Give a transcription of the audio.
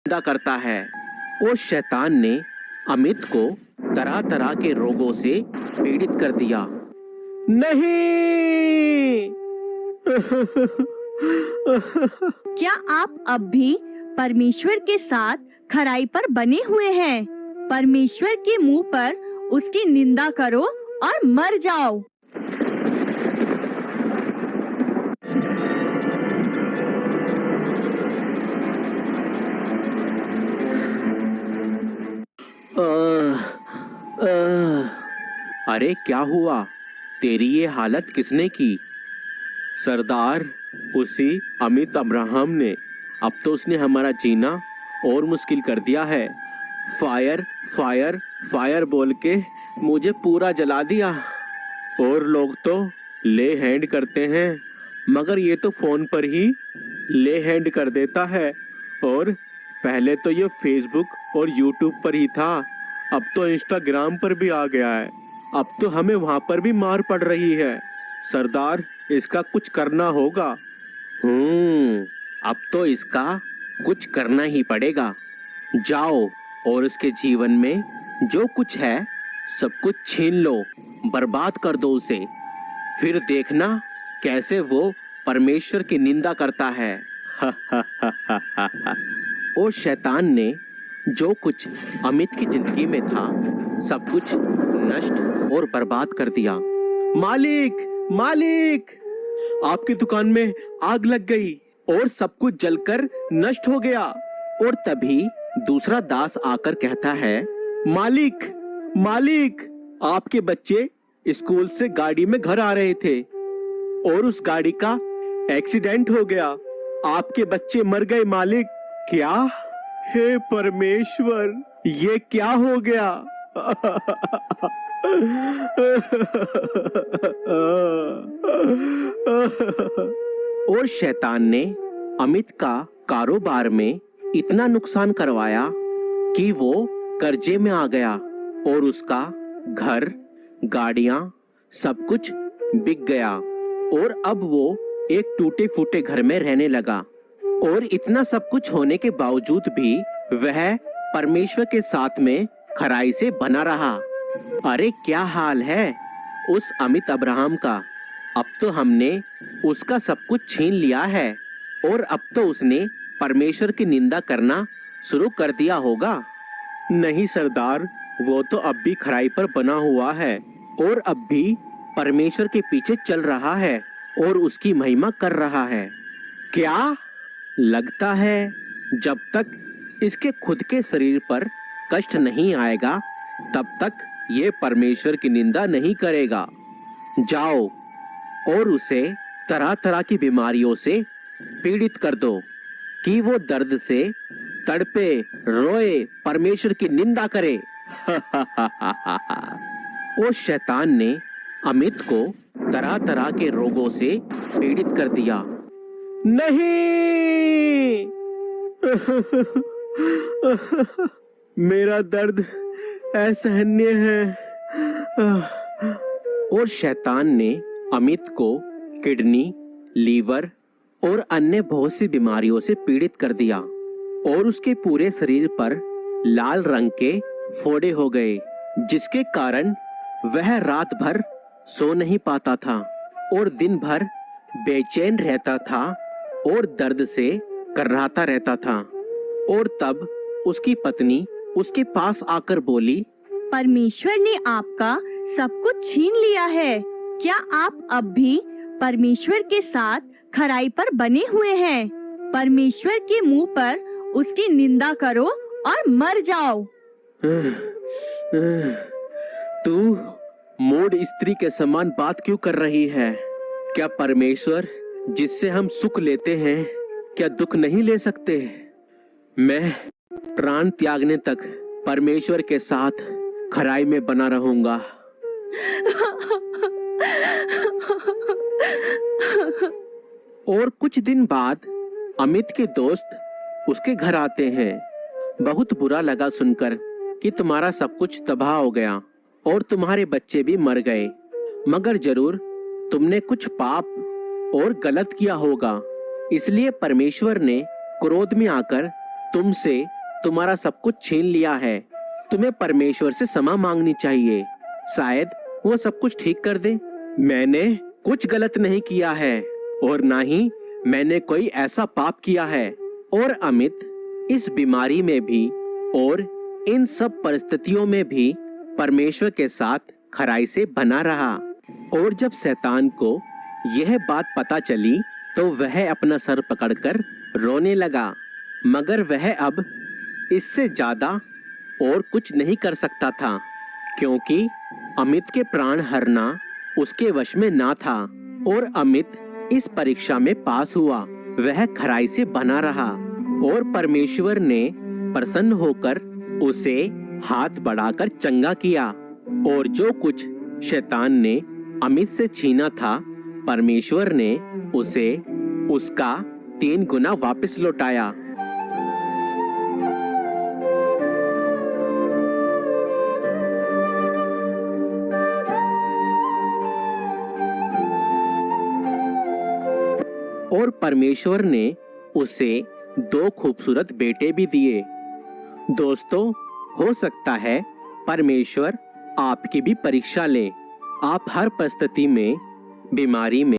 निंदा करता है। उस शैतान ने अमित को तरह तरह के रोगों से पीड़ित कर दिया। नहीं! क्या आप अब भी परमेश्वर के साथ खराई पर बने हुए हैं? परमेश्वर के मुंह पर उसकी निंदा करो और मर जाओ। अरे क्या हुआ? तेरी ये हालत किसने की? सरदार, उसी अमित अब्राहम ने। अब तो उसने हमारा जीना और मुश्किल कर दिया है। फायर फायर फायर बोल के मुझे पूरा जला दिया। और लोग तो ले हैंड करते हैं, मगर ये तो फोन पर ही ले हैंड कर देता है। और पहले तो ये फेसबुक और यूट्यूब पर ही था, अब तो इंस्टाग्राम पर भी आ गया है। अब तो हमें वहां पर भी मार पड़ रही है। सरदार, इसका कुछ करना होगा। अब तो इसका कुछ करना ही पड़ेगा। जाओ और उसके जीवन में जो कुछ है सब कुछ छीन लो, बर्बाद कर दो उसे। फिर देखना कैसे वो परमेश्वर की निंदा करता है। और शैतान ने जो कुछ अमित की जिंदगी में था सब कुछ नष्ट और बर्बाद कर दिया। मालिक, मालिक, आपकी दुकान में आग लग गई और सब कुछ जलकर नष्ट हो गया। और तभी दूसरा दास आकर कहता है, मालिक, मालिक, आपके बच्चे स्कूल से गाड़ी में घर आ रहे थे और उस गाड़ी का एक्सीडेंट हो गया। आपके बच्चे मर गए मालिक। क्या? हे परमेश्वर, ये क्या हो गया? और शैतान ने अमित का कारोबार में इतना नुकसान करवाया कि वो कर्जे में आ गया और उसका घर, गाड़ियां, सब कुछ बिक गया। और अब वो एक टूटे फूटे घर में रहने लगा। और इतना सब कुछ होने के बावजूद भी वह परमेश्वर के साथ में खराई से बना रहा। अरे क्या हाल है उस अमित अब्राहम का। अब तो हमने उसका सब कुछ छीन लिया है और अब तो उसने परमेश्वर की निंदा करना शुरू कर दिया होगा। नहीं सरदार, वो तो अब भी खराई पर बना हुआ है और अब भी परमेश्वर के पीछे चल रहा है और उसकी महिमा कर रहा है। क्या? लगता है जब तक इसके खुद के शरीर पर कष्ट नहीं आएगा तब तक ये परमेश्वर की निंदा नहीं करेगा। जाओ और उसे तरह तरह की बीमारियों से पीड़ित कर दो कि वो दर्द से तड़पे, रोए, परमेश्वर की निंदा करे। और शैतान ने अमित को तरह तरह के रोगों से पीड़ित कर दिया। नहीं! मेरा दर्द असहनीय है। और शैतान ने अमित को किडनी, लीवर और अन्य बहुत सी बीमारियों से पीड़ित कर दिया और उसके पूरे शरीर पर लाल रंग के फोड़े हो गए, जिसके कारण वह रात भर सो नहीं पाता था और दिन भर बेचैन रहता था और दर्द से कर्राता रहता था। और तब उसकी पत्नी उसके पास आकर बोली, परमेश्वर ने आपका सब कुछ छीन लिया है। क्या आप अब भी परमेश्वर के साथ खराई पर बने हुए हैं? परमेश्वर के मुंह पर उसकी निंदा करो और मर जाओ। तू मूढ़ स्त्री के समान बात क्यों कर रही है? क्या परमेश्वर जिससे हम सुख लेते हैं क्या दुख नहीं ले सकते? मैं प्राण त्यागने तक परमेश्वर के साथ खराई में बना रहूंगा। और कुछ दिन बाद अमित के दोस्त उसके घर आते हैं। बहुत बुरा लगा सुनकर कि तुम्हारा सब कुछ तबाह हो गया और तुम्हारे बच्चे भी मर गए, मगर जरूर तुमने कुछ पाप और गलत किया होगा, इसलिए परमेश्वर ने क्रोध में आकर तुमसे तुम्हारा सब कुछ छीन लिया है। तुम्हें परमेश्वर से क्षमा मांगनी चाहिए, शायद वो सब कुछ ठीक कर दे। मैंने कुछ गलत नहीं किया है और ना ही मैंने कोई ऐसा पाप किया है। और अमित इस बीमारी में भी और इन सब परिस्थितियों में भी परमेश्वर के साथ खराई से बना रहा। और जब शैतान को यह बात पता चली तो वह अपना सर पकड़कर रोने लगा, मगर वह अब इससे ज्यादा और कुछ नहीं कर सकता था, क्योंकि अमित के प्राण हरना उसके वश में ना था। और अमित इस परीक्षा में पास हुआ, वह खराई से बना रहा और परमेश्वर ने प्रसन्न होकर उसे हाथ बढ़ाकर चंगा किया। और जो कुछ शैतान ने अमित से छीना था, परमेश्वर ने उसे उसका 3 गुना वापस लौटाया। और परमेश्वर ने उसे 2 खूबसूरत बेटे भी दिए। दोस्तों, हो सकता है परमेश्वर आपकी भी परीक्षा ले। आप हर परिस्थिति में, बीमारी में